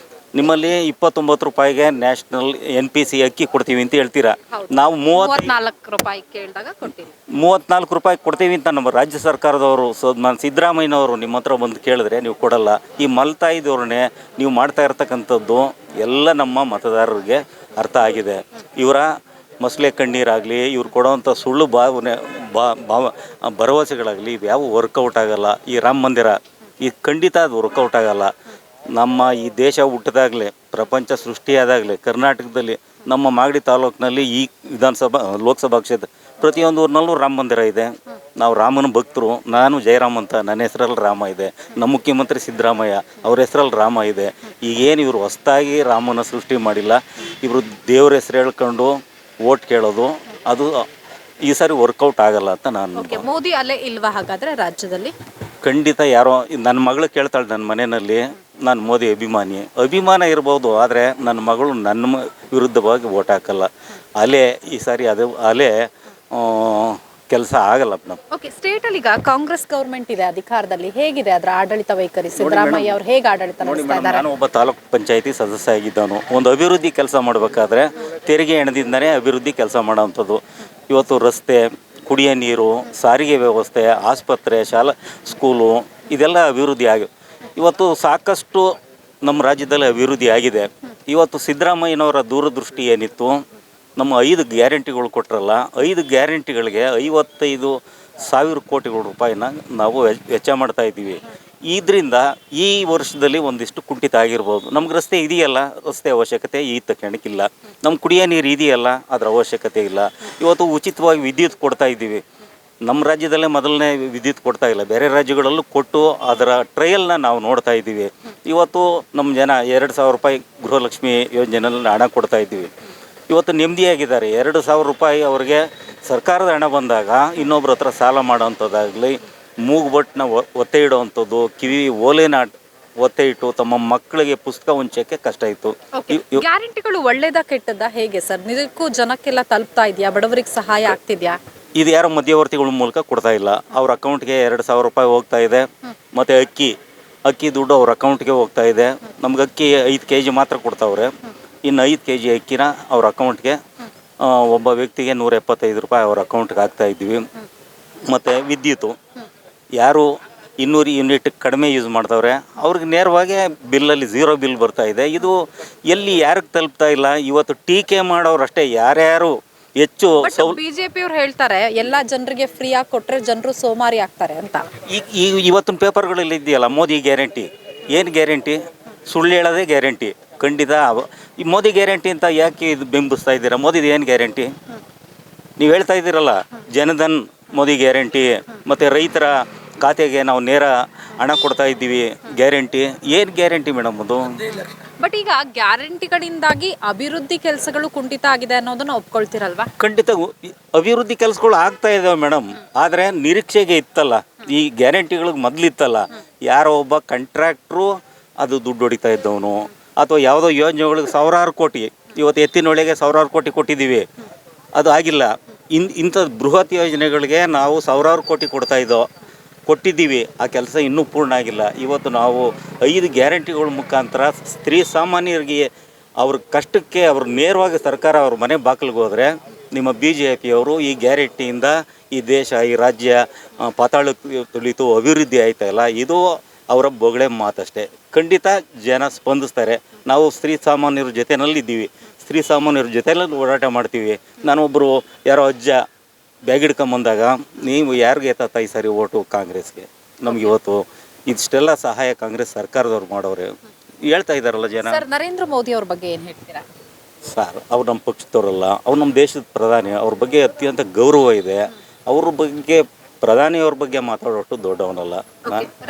ನಿಮ್ಮಲ್ಲಿ 29 ರೂಪಾಯಿಗೆ ನ್ಯಾಷನಲ್ NPC ಅಕ್ಕಿ ಕೊಡ್ತೀವಿ ಅಂತ ಹೇಳ್ತೀರಾ. ನಾವು 34 ರೂಪಾಯಿ ಕೇಳಿದಾಗ ಕೊಡ್ತೀವಿ, 34 ರೂಪಾಯಿ ಕೊಡ್ತೀವಿ ಅಂತ ನಮ್ಮ ರಾಜ್ಯ ಸರ್ಕಾರದವರು ಸಿದ್ದರಾಮಯ್ಯನವರು ನಿಮ್ಮ ಹತ್ರ ಬಂದು ಕೇಳಿದ್ರೆ ನೀವು ಕೊಡಲ್ಲ. ಈ ಮಲ್ತಾಯಿ ಧೋರಣೆ ನೀವು ಮಾಡ್ತಾ ಇರ್ತಕ್ಕಂಥದ್ದು ಎಲ್ಲ ನಮ್ಮ ಮತದಾರರಿಗೆ ಅರ್ಥ ಆಗಿದೆ. ಇವರ ಮಸಲೆ ಕಣ್ಣೀರಾಗಲಿ, ಇವ್ರು ಕೊಡೋವಂಥ ಸುಳ್ಳು ಭರವಸೆಗಳಾಗಲಿ ಇವ್ಯಾವ ವರ್ಕೌಟ್ ಆಗಲ್ಲ. ಈ ರಾಮ ಮಂದಿರ ಈ ಖಂಡಿತ ಅದು ವರ್ಕೌಟ್ ಆಗಲ್ಲ. ನಮ್ಮ ಈ ದೇಶ ಹುಟ್ಟಿದಾಗಲೇ, ಪ್ರಪಂಚ ಸೃಷ್ಟಿಯಾದಾಗಲೇ ಕರ್ನಾಟಕದಲ್ಲಿ ನಮ್ಮ ಮಾಗಡಿ ತಾಲೂಕಿನಲ್ಲಿ ಈ ಲೋಕಸಭಾ ಕ್ಷೇತ್ರ ಪ್ರತಿಯೊಂದು ಊರಿನಲ್ಲೂ ರಾಮ ಮಂದಿರ ಇದೆ. ನಾವು ರಾಮನ ಭಕ್ತರು. ನಾನು ಜಯರಾಮ್ ಅಂತ, ನನ್ನ ಹೆಸರಲ್ಲಿ ರಾಮ ಇದೆ. ನಮ್ಮ ಮುಖ್ಯಮಂತ್ರಿ ಸಿದ್ದರಾಮಯ್ಯ ಅವ್ರ ಹೆಸರಲ್ಲಿ ರಾಮ ಇದೆ. ಈಗೇನು ಇವರು ಹೊಸದಾಗಿ ರಾಮನ ಸೃಷ್ಟಿ ಮಾಡಿಲ್ಲ. ಇವರು ದೇವ್ರ ಹೆಸರು ಹೇಳ್ಕೊಂಡು ಓಟ್ ಕೇಳೋದು ಅದು ಈ ಸಾರಿ ವರ್ಕೌಟ್ ಆಗಲ್ಲ ಅಂತ ನಾನು. ಮೋದಿ ಅಲೆ ಇಲ್ವಾ ಹಾಗಾದ್ರೆ ರಾಜ್ಯದಲ್ಲಿ? ಖಂಡಿತ ಯಾರೋ ನನ್ನ ಮಗಳು ಕೇಳ್ತಾಳೆ ನನ್ನ ಮನೆಯಲ್ಲಿ, ನಾನು ಮೋದಿ ಅಭಿಮಾನ ಇರ್ಬೋದು, ಆದರೆ ನನ್ನ ಮಗಳು ನನ್ನ ವಿರುದ್ಧವಾಗಿ ಓಟ್ ಹಾಕಲ್ಲ. ಅಲೆ ಈ ಸಾರಿ ಅದು ಅಲೆ ಕೆಲಸ ಆಗಲ್ಲ ಮೇಡಮ್. ಓಕೆ, ಸ್ಟೇಟಲ್ಲಿ ಈಗ ಕಾಂಗ್ರೆಸ್ ಗೌರ್ಮೆಂಟ್ ಇದೆ ಅಧಿಕಾರದಲ್ಲಿ, ಹೇಗಿದೆ ಅದರ ಆಡಳಿತ ವೈಖರಿ? ಸಿದ್ದರಾಮಯ್ಯ ಅವರು ಹೇಗೆ ಆಡಳಿತ ನಡೆಸ್ತಾ ಇದ್ದಾರೆ? ನಾನು ಒಬ್ಬ ತಾಲೂಕು ಪಂಚಾಯತಿ ಸದಸ್ಯ ಆಗಿದ್ದವನು. ಒಂದು ಅಭಿವೃದ್ಧಿ ಕೆಲಸ ಮಾಡಬೇಕಾದ್ರೆ ತೆರಿಗೆ ಹಣದಿಂದನೇ ಅಭಿವೃದ್ಧಿ ಕೆಲಸ ಮಾಡೋವಂಥದ್ದು. ಇವತ್ತು ರಸ್ತೆ, ಕುಡಿಯೋ ನೀರು, ಸಾರಿಗೆ ವ್ಯವಸ್ಥೆ, ಆಸ್ಪತ್ರೆ, ಶಾಲಾ, ಸ್ಕೂಲು ಇದೆಲ್ಲ ಅಭಿವೃದ್ಧಿ ಇವತ್ತು ಸಾಕಷ್ಟು ನಮ್ಮ ರಾಜ್ಯದಲ್ಲಿ ಅಭಿವೃದ್ಧಿ ಆಗಿದೆ. ಇವತ್ತು ಸಿದ್ದರಾಮಯ್ಯನವರ ದೂರದೃಷ್ಟಿ ಏನಿತ್ತು, ನಮ್ಮ 5 ಗ್ಯಾರಂಟಿಗಳು ಕೊಟ್ಟರಲ್ಲ, 5 ಗ್ಯಾರಂಟಿಗಳಿಗೆ 55,000 ಕೋಟಿ ರೂಪಾಯಿನ ನಾವು ವೆಚ್ಚ ಮಾಡ್ತಾ ಇದ್ದೀವಿ. ಇದರಿಂದ ಈ ವರ್ಷದಲ್ಲಿ ಒಂದಿಷ್ಟು ಕುಂಠಿತ ಆಗಿರ್ಬೋದು. ನಮ್ಗೆ ರಸ್ತೆ ಇದೆಯಲ್ಲ, ರಸ್ತೆ ಅವಶ್ಯಕತೆ ಈ ತಕ್ಷಣಕ್ಕಿಲ್ಲ. ನಮ್ಮ ಕುಡಿಯೋ ನೀರು ಇದೆಯಲ್ಲ, ಅದರ ಅವಶ್ಯಕತೆ ಇಲ್ಲ. ಇವತ್ತು ಉಚಿತವಾಗಿ ವಿದ್ಯುತ್ ಕೊಡ್ತಾ ಇದ್ದೀವಿ. ನಮ್ಮ ರಾಜ್ಯದಲ್ಲೇ ಮೊದಲನೇ ವಿದ್ಯುತ್ ಕೊಡ್ತಾ ಇಲ್ಲ, ಬೇರೆ ರಾಜ್ಯಗಳಲ್ಲೂ ಕೊಟ್ಟು ಅದರ ಟ್ರಯಲ್ನ ನಾವು ನೋಡ್ತಾ ಇದ್ದೀವಿ. ಇವತ್ತು ನಮ್ಮ ಜನ 2,000 ರೂಪಾಯಿ ಗೃಹಲಕ್ಷ್ಮಿ ಯೋಜನೆಯಲ್ಲಿ ಹಣ ಕೊಡ್ತಾ ಇದ್ದೀವಿ. ಇವತ್ತು ನೆಮ್ಮದಿಯಾಗಿದ್ದಾರೆ. 2,000 ರೂಪಾಯಿ ಅವ್ರಿಗೆ ಸರ್ಕಾರದ ಹಣ ಬಂದಾಗ ಇನ್ನೊಬ್ರ ಹತ್ರ ಸಾಲ ಮಾಡೋವಂಥದ್ದಾಗಲಿ, ಮೂಗುಬಟ್ಟನ್ನ ಒತ್ತೆ ಇಡೋವಂಥದ್ದು, ಕಿವಿ ಓಲೆನ ಒತ್ತೆ ಇಟ್ಟು ತಮ್ಮ ಮಕ್ಕಳಿಗೆ ಪುಸ್ತಕ ಹೊಂಚಕ್ಕೆ ಕಷ್ಟ ಇತ್ತು. ಗ್ಯಾರಂಟಿಗಳು ಒಳ್ಳೇದಾ ಕೆಟ್ಟದ್ದಾ ಹೇಗೆ ಸರ್? ನಿಜಕ್ಕೂ ಜನಕ್ಕೆಲ್ಲ ತಲುಪ್ತಾ ಇದೆಯಾ? ಬಡವರಿಗೆ ಸಹಾಯ ಆಗ್ತಿದ್ಯಾ? ಇದು ಯಾರೋ ಮಧ್ಯವರ್ತಿಗಳ ಮೂಲಕ ಕೊಡ್ತಾ ಇಲ್ಲ. ಅವ್ರ ಅಕೌಂಟ್ಗೆ 2,000 ರೂಪಾಯಿ ಹೋಗ್ತಾ ಇದೆ. ಮತ್ತು ಅಕ್ಕಿ ದುಡ್ಡು ಅವ್ರ ಅಕೌಂಟ್ಗೆ ಹೋಗ್ತಾ ಇದೆ. ನಮ್ಗೆ ಅಕ್ಕಿ 5 kg ಮಾತ್ರ ಕೊಡ್ತಾವ್ರೆ. ಇನ್ನು 5 kg ಅಕ್ಕಿನ ಅವ್ರ ಅಕೌಂಟ್ಗೆ ಒಬ್ಬ ವ್ಯಕ್ತಿಗೆ 175 ರೂಪಾಯಿ ಅವ್ರ ಅಕೌಂಟ್ಗೆ ಹಾಕ್ತಾ ಇದ್ವಿ. ಮತ್ತು ವಿದ್ಯುತ್ತು ಯಾರು 200 ಯೂನಿಟ್ ಕಡಿಮೆ ಯೂಸ್ ಮಾಡ್ತಾವ್ರೆ ಅವ್ರಿಗೆ ನೇರವಾಗಿ ಬಿಲ್ಲಲ್ಲಿ 0 ಬಿಲ್ ಬರ್ತಾ ಇದೆ. ಇದು ಎಲ್ಲಿ ಯಾರಿಗೆ ತಲುಪ್ತಾ ಇಲ್ಲ. ಇವತ್ತು ಟೀಕೆ ಮಾಡೋರು ಅಷ್ಟೇ, ಯಾರ್ಯಾರು ಹೆಚ್ಚು ಬಿಜೆಪಿ ಅವ್ರು ಹೇಳ್ತಾರೆ ಎಲ್ಲಾ ಜನರಿಗೆ ಫ್ರೀ ಆಗಿ ಕೊಟ್ರೆ ಜನರು ಸೋಮಾರಿ ಆಗ್ತಾರೆ ಅಂತ. ಈ ಇವತ್ತಿನ ಪೇಪರ್ಗಳಲ್ಲಿ ಇದೆಯಲ್ಲ ಮೋದಿ ಗ್ಯಾರಂಟಿ. ಏನು ಗ್ಯಾರಂಟಿ? ಸುಳ್ಳು ಹೇಳೋದೇ ಗ್ಯಾರಂಟಿ. ಖಂಡಿತ ಈ ಮೋದಿ ಗ್ಯಾರಂಟಿ ಅಂತ ಯಾಕೆ ಇದು ಬಿಂಬಿಸ್ತಾ ಇದ್ದೀರಾ? ಮೋದಿದು ಏನು ಗ್ಯಾರಂಟಿ? ನೀವು ಹೇಳ್ತಾ ಇದ್ದೀರಲ್ಲ ಜನಧನ್ ಮೋದಿ ಗ್ಯಾರಂಟಿ, ಮತ್ತು ರೈತರ ಖಾತೆಗೆ ನಾವು ನೇರ ಹಣ ಕೊಡ್ತಾ ಇದ್ದೀವಿ ಗ್ಯಾರಂಟಿ. ಏನು ಗ್ಯಾರಂಟಿ ಮೇಡಮ್ ಅದು? ಬಟ್ ಈಗ ಗ್ಯಾರಂಟಿಗಳಿಂದಾಗಿ ಅಭಿವೃದ್ಧಿ ಕೆಲಸಗಳು ಕುಂಠಿತ ಆಗಿದೆ ಅನ್ನೋದನ್ನ ಒಪ್ಕೊಳ್ತಿರಲ್ವಾ? ಖಂಡಿತ ಅಭಿವೃದ್ಧಿ ಕೆಲಸಗಳು ಆಗ್ತಾ ಇದ್ದಾವೆ ಮೇಡಮ್. ಆದರೆ ನಿರೀಕ್ಷೆಗೆ ಇತ್ತಲ್ಲ, ಈ ಗ್ಯಾರಂಟಿಗಳಿಗೆ ಮೊದಲಿತ್ತಲ್ಲ, ಯಾರೋ ಒಬ್ಬ ಕಾಂಟ್ರಾಕ್ಟ್ರು ಅದು ದುಡ್ಡು ಹೊಡಿತಾ ಇದ್ದವನು, ಅಥವಾ ಯಾವುದೋ ಯೋಜನೆಗಳಿಗೆ 1000 ಕೋಟಿ, ಇವತ್ತು ಎತ್ತಿನೊಳಗೆ 1000 ಕೋಟಿ ಕೊಟ್ಟಿದ್ದೀವಿ, ಅದು ಆಗಿಲ್ಲ. ಇಂಥ ಬೃಹತ್ ಯೋಜನೆಗಳಿಗೆ ನಾವು 1000 ಕೋಟಿ ಕೊಟ್ಟಿದ್ದೀವಿ, ಆ ಕೆಲಸ ಇನ್ನೂ ಪೂರ್ಣ ಆಗಿಲ್ಲ. ಇವತ್ತು ನಾವು 5 ಗ್ಯಾರಂಟಿಗಳ ಮುಖಾಂತರ ಸ್ತ್ರೀ ಸಾಮಾನ್ಯರಿಗೆ ಅವ್ರ ಕಷ್ಟಕ್ಕೆ ಅವ್ರು ನೇರವಾಗಿ ಸರ್ಕಾರ ಅವ್ರ ಮನೆ ಬಾಗಿಲಿಗೆ ಹೋದರೆ, ನಿಮ್ಮ BJPಯವರು ಈ ಗ್ಯಾರಂಟಿಯಿಂದ ಈ ದೇಶ, ಈ ರಾಜ್ಯ ಪಾತಾಳ ತುಳಿತು ಅಭಿವೃದ್ಧಿ ಆಯ್ತಲ್ಲ, ಇದು ಅವರ ಬೊಗಳೆ ಮಾತಷ್ಟೇ. ಖಂಡಿತ ಜನ ಸ್ಪಂದಿಸ್ತಾರೆ. ನಾವು ಸ್ತ್ರೀ ಸಾಮಾನ್ಯರ ಜೊತೆಯಲ್ಲಿದ್ದೀವಿ, ಸ್ತ್ರೀ ಸಾಮಾನ್ಯರ ಜೊತೆಯಲ್ಲಿ ಓಡಾಟ ಮಾಡ್ತೀವಿ. ನಾನೊಬ್ಬರು ಯಾರೋ ಅಜ್ಜ ಬ್ಯಾಗ್ ಹಿಡ್ಕೊಂಬಂದಾಗ ನೀವು ಯಾರಿಗೆ ಎತ್ತ ಈ ಸರಿ ಓಟು ಕಾಂಗ್ರೆಸ್ಗೆ, ನಮ್ಗೆ ಇವತ್ತು ಇಷ್ಟೆಲ್ಲ ಸಹಾಯ ಕಾಂಗ್ರೆಸ್ ಸರ್ಕಾರದವ್ರು ಮಾಡೋರೆ ಹೇಳ್ತಾ ಇದ್ದಾರಲ್ಲ ಜನ. ಸರ್, ನರೇಂದ್ರ ಮೋದಿ ಅವ್ರ ಬಗ್ಗೆ ಏನು ಹೇಳ್ತೀರಾ? ಸರ್, ಅವ್ರು ನಮ್ಮ ಪಕ್ಷದವರಲ್ಲ, ಅವ್ರು ನಮ್ಮ ದೇಶದ ಪ್ರಧಾನಿ. ಅವ್ರ ಬಗ್ಗೆ ಅತ್ಯಂತ ಗೌರವ ಇದೆ. ಅವ್ರ ಬಗ್ಗೆ ಪ್ರಧಾನಿಯವ್ರ ಬಗ್ಗೆ ಮಾತಾಡೋಷ್ಟು ದೊಡ್ಡವನಲ್ಲ.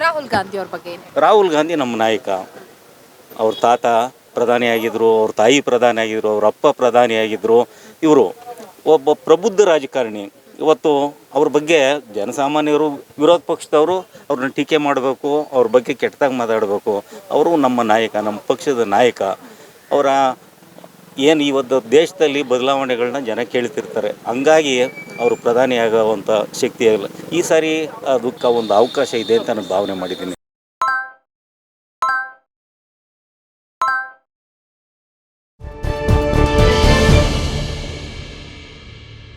ರಾಹುಲ್ ಗಾಂಧಿ ಅವ್ರ ಬಗ್ಗೆ ಏನು? ರಾಹುಲ್ ಗಾಂಧಿ ನಮ್ಮ ನಾಯಕ. ಅವ್ರ ತಾತ ಪ್ರಧಾನಿ ಆಗಿದ್ರು, ಅವ್ರ ತಾಯಿ ಪ್ರಧಾನಿ ಆಗಿದ್ರು, ಅವ್ರ ಅಪ್ಪ ಪ್ರಧಾನಿ ಆಗಿದ್ರು. ಇವರು ಒಬ್ಬ ಪ್ರಬುದ್ಧ ರಾಜಕಾರಣಿ. ಇವತ್ತು ಅವ್ರ ಬಗ್ಗೆ ಜನಸಾಮಾನ್ಯರು, ವಿರೋಧ ಪಕ್ಷದವರು ಅವ್ರನ್ನ ಟೀಕೆ ಮಾಡಬೇಕು, ಅವ್ರ ಬಗ್ಗೆ ಕೆಟ್ಟದಾಗಿ ಮಾತಾಡಬೇಕು. ಅವರು ನಮ್ಮ ನಾಯಕ, ನಮ್ಮ ಪಕ್ಷದ ನಾಯಕ. ಅವರ ಏನು ಇವತ್ತು ದೇಶದಲ್ಲಿ ಬದಲಾವಣೆಗಳನ್ನ ಜನ ಕೇಳ್ತಿರ್ತಾರೆ. ಹಂಗಾಗಿ ಅವರು ಪ್ರಧಾನಿ ಆಗೋವಂಥ ಶಕ್ತಿ ಆಗಿಲ್ಲ. ಈ ಸಾರಿ ಅದಕ್ಕೆ ಒಂದು ಅವಕಾಶ ಇದೆ ಅಂತ ನಾನು ಭಾವನೆ ಮಾಡಿದ್ದೀನಿ.